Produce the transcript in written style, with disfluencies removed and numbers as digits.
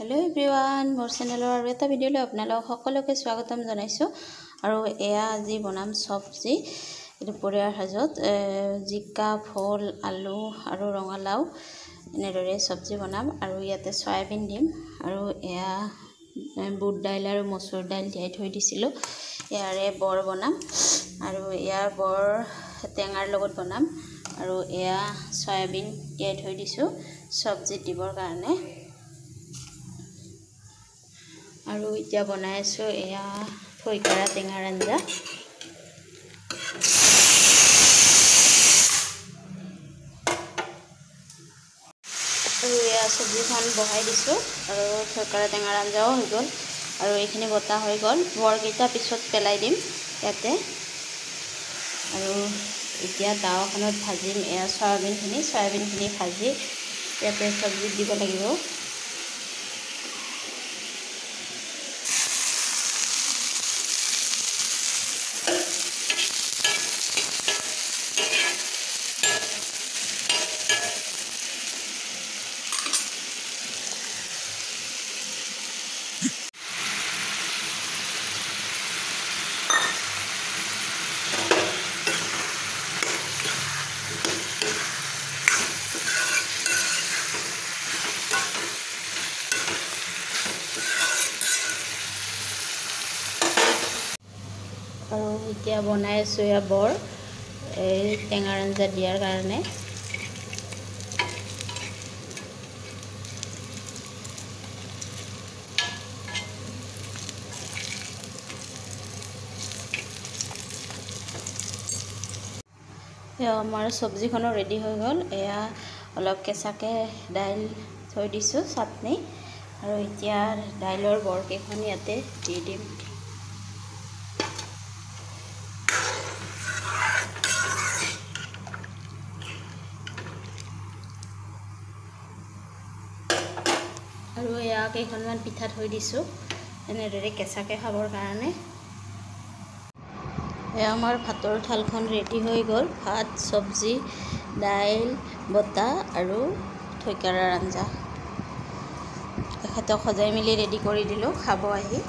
hello everyone मोर चेनेলৰ আৰু এটা ভিডিঅ'লৈ আপোনালোক সকলোকে স্বাগতম জনাইছো আৰু এয়া আজি বনাম সবজি দুপৰীয়াৰ সাজত জিকা ফল আলু আৰু ৰঙালাও এনেদৰে সবজি বনাম আৰু ইয়াতে সয়াবিন দিম আৰু এয়া বুট দাইল আৰু মসুৰ দাইল তিয়াই থৈ দিছিলো ইয়াৰে বৰ বনাম আৰু ইয়াৰ বৰ টেঙাৰ লগত বনাম আৰু এয়া সয়াবিন তিয়াই থৈ দিছো সবজি দিবৰ কাৰণে আৰু এতিয়া বনাই আছো এয়া থৈকাৰা টেঙাৰ আঞ্জা আৰু এয়া সবজিখন বহাই দিছো আৰু থৈকাৰা টেঙাৰ আঞ্জাও হৈ গ'ল আৰু এইখিনি বটা হৈ গ'ল বৰকেইটা পিছত পেলাই দিম ইয়াতে আৰু এতিয়া তাৱাখনত ভাজিম এয়া সয়াবিনখিনি ভাজি ইয়াতে সবজি দিব লাগিব আৰু এতিয়া বনাই আছো এয়া বৰ এই টেঙাৰ আঞ্জা দিয়াৰ কাৰণে আমাৰ সবজিখনো ৰেডি হৈ গ'ল এয়া অলপ কেঁচাকে দাইল থৈ দিছো চাটনি আৰু এতিয়া দাইলৰ বৰকেইখন ইয়াতে দি দিম আৰু এয়া কেইখনমান পিঠা থৈ দিছো এনেদৰে কেঁচাকে খাবৰ কাৰণে এয়া আমাৰ ভাতৰ থালখন ৰেডি হৈ গ'ল ভাত সবজি দাইল বটা আৰু থৈকাৰাৰ আঞ্জা এখেতক সজাই মিলি ৰেডি কৰি দিলো খাব আহি